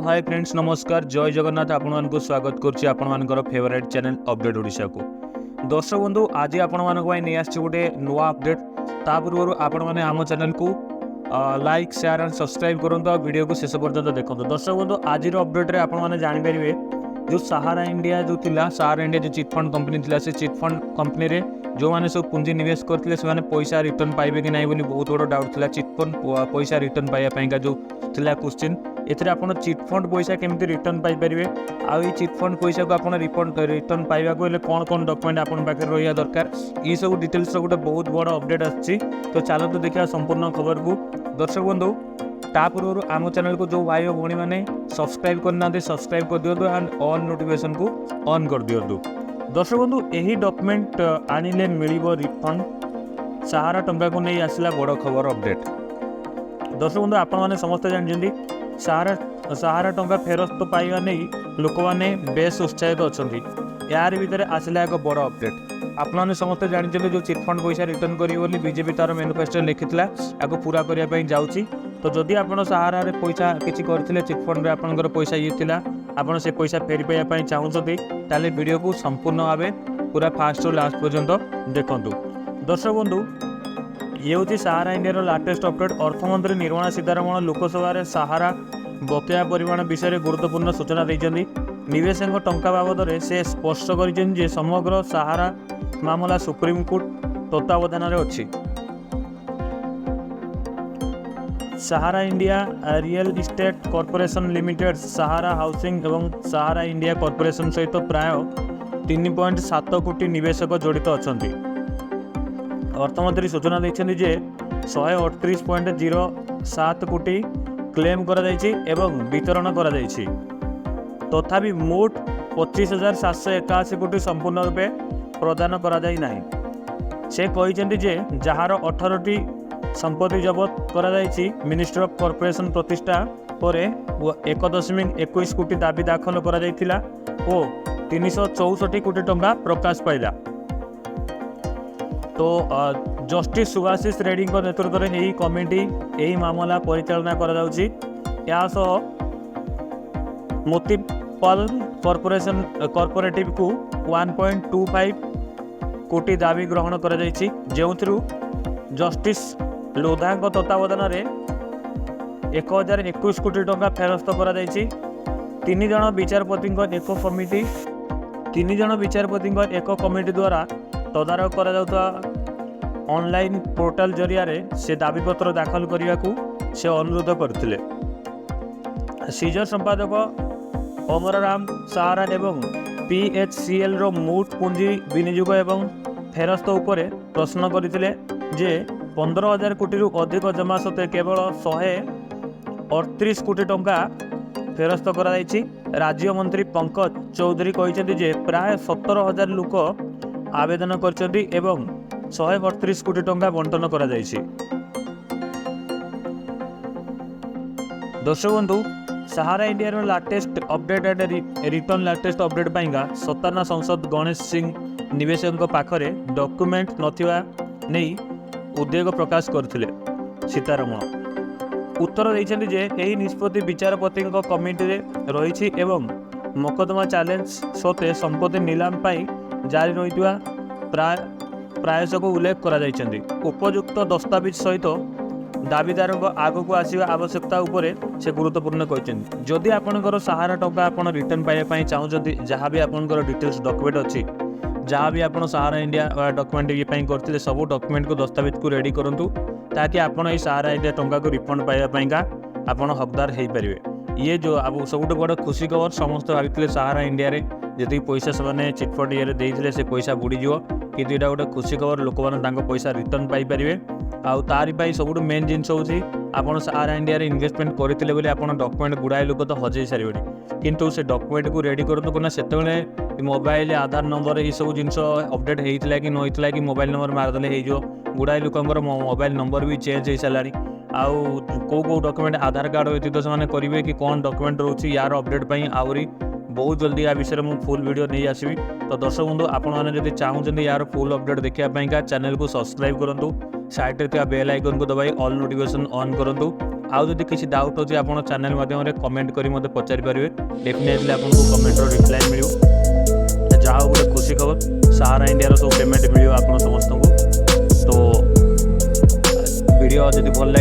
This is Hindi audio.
हाय फ्रेंड्स नमस्कार जय जगन्नाथ आपण स्वागत करुच्ची आपण फेवरेट चैनल अपडेट ओडिशा को। दर्शक बंधु आज आपण नहीं आस गोटे नुआ अपडेट ता पूर्व आपण मैंने आम चैनल को लाइक शेयर एंड सब्सक्राइब करूँ वीडियो को शेष पर्यंत देखो। दर्शक बंधु आज अपडेट आपने जानीपर जो सहारा इंडिया जो थिला सहारा इंडिया जो चिटफंड कंपनी थिला से चिटफंड कंपनी रे जो मैंने सब पुंजी निवेश करते से पैसा रिटर्न पाइबे कि नहीं बोली बहुत बड़ा डाउट थिला। चिटफंड पैसा रिटर्न पाइबा जो थिला क्वेश्चन एथिरे आपण चिटफंड पैसा केमती रिटर्न पाई परिबे आ चिटफंड पैसा को आपण रिटर्न पाइबा को कौन कौन डॉक्यूमेंट आपण पाखे रहिया दरकार ये सब डिटेल्स गोटे बहुत बड़ अपडेट आछि। तो चलो तो देखा संपूर्ण खबर को। दर्शक बंधु ता पूर्व आम चैनल को जो भाई और भौणी मैंने सब्सक्राइब करना सब्सक्राइब कर दियो एंड ऑल नोटिफिकेशन को ऑन कर दियो। दर्शक बंधु यही डॉक्यूमेंट आनिले मिलिबो रिफंड सहारा टंका को नहीं आसला बड़ खबर अपडेट। दर्शक बंधु आपण माने समस्त जानछन्ती सहारा टंका फेरस्त पाइबा नहीं लोक मैंने बेस उत्साहित अच्छी यार भितर आसला एक बड़ अपडेट। आपने समस्त जानते जो चिटफंड पैसा रिटर्न करी बीजेपी तार मैनिफेस्टो लिखिला आपको पूरा करने जाऊँगी। तो जदि आप सहारा पैसा किसी करते चिटफंड आपंकर पैसा ये थिला आपन से पैसा फेरी पाइबा चाहते ताले वीडियो को संपूर्ण भाव पूरा फास्ट और लास्ट पर्यंत देखूँ। दर्शक बंधु ये हूँ सहारा इंडिया लाटेस्ट अपडेट। अर्थमंत्री निर्मला सीतारमण लोकसभा सहारा बकेया परिमाण विषय गुरुत्वपूर्ण सूचना देते। निवेशक टंका बाबद से स्पष्ट कर समग्र सहारा मामला सुप्रीमकोर्ट तत्वावधान अच्छी। Sahara India Real Estate Corporation Limited Sahara Housing एवं सहारा इंडिया कॉर्पोरेशन सहित प्राय 3.7 कोटी निवेशक जड़ित अच्छा। अर्थमंत्री सूचना देते जे 138.07 कोटी क्लेम एवं वितरण तथापि मोट 25,781 कोटी संपूर्ण रूपे प्रदान करा से कहते जे जार 18टी संपत्ति जबत कराई। मिनिस्ट्री ऑफ कॉर्पोरेशन प्रतिष्ठा पर 1.21 कोटी दाबी दाखल करा और 364 कोटी टंका प्रकाश पाइला। तो जस्टिस सुभाषिष रेड्डी नेतृत्व में यही कमिटी यही मामला परिचालना कर मोतीपाल कॉर्पोरेशन कॉर्पोरेटिव को 1.25 कोटी दाबी ग्रहण कर जस्टिस लोधा तत्वावधान 1021 कोटी टंका फेरस्त कर 3 जन विचारपति एक कमिटी द्वारा तदारख करा ऑनलाइन पोर्टल जरिया से दाबीपत्र दाखल करने को से अनुरोध करते। सीजर संपादक अमर राम सहारा एवं PHCL रो मोट पुंजी विनियोग एवं फेरस्त उपरे प्रश्न करते जे 15,000 कोटी अधिक जमा सत्वे केवल 138 कोटी टंका फेरस्त करा। राज्य मंत्री पंकज चौधरी कहते जे प्राय 17,000 लोक आवेदन कर 138 कोटी टंका बंटन करा। दर्शक बंधु Sahara India latest update and return latest update पाइंगा सत्ताना संसद गणेश सिंह निवेशक पाखरे डॉक्यूमेंट नथिबा नहीं उद्वेग प्रकाश करथिले। सीतारमण उत्तर देइछन्ति जे एही निष्पत्ति विचारपति कमिटी रे रहिछि एवं मकदमा चैलेंज सते संपत्ति नीलाम पाई जारी रहितवा प्रायस को उल्लेख करा जाइछन्ति। उपयुक्त दस्तावेज सहित दाबीदार आग को आसवा आवश्यकता उपरे से गुरुत्वपूर्ण कहते। जदि आपंकर सहारा टंका आप रिटर्न पाइबा चाहते जहाँ भी आपंकर डिटेल्स डॉक्यूमेंट अच्छी जहाँ भी आप सहारा इंडिया डॉक्यूमेंट ये करते सब डॉक्यूमेंट को दस्तावेज को रेडी करूँ ताकि आपड़ ये सहारा इंडिया टंका को रिफंड पाइबा आप हकदार हो पारे। ये जो अब सब बड़ खुशी खबर समस्त भाई सहारा इंडिया रे जी पैसा से चिटफंड ये देते से पैसा बुड़ीज कि यहाँ गोटे खुशी खबर लोक मैंने पैसा रिटर्न पाइपर। आउ तारी सब मेन जिन हूँ आप सहारा इंडिया रे इन्वेस्टमेंट करते बोले आप डॉक्यूमेंट गुड़ाए लोक तो हजे सारे किंतु से डॉक्यूमेंट को रेडी करूँ ना से मोबाइल आधार नंबर ये सब जिन अपडेट होता कि नहींला कि मोबाइल नंबर मारदे हो गुड़ाए लोकर मोबाइल नंबर भी चेंज हो सारा आउ कौ डॉक्यूमेंट आधार कार्ड व्यतीत से करेंगे कि कौन डॉक्यूमेंट रोचे यार अपडेट पर आहरी बहुत जल्दी या विषय में फुल वीडियो नहीं आसवि। तो दर्शक बंधु आपने चाहते यार फुल अपडेट देखापी चैनल को सब्सक्राइब करूँ साइड बेल आइकन को दबाई ऑल नोटिफिकेशन ऑन करूँ आउ जदि किसी डाउट अच्छे आप चैनल माध्यम कमेंट करी मते पचारि पारे डेफिनेटली आपको कमेंट रिप्लाई मिल जहाँ गोटे खुशी खबर सहारा इंडिया सब पेमेंट मिल आप समस्त को। तो वीडियो जब भल लगे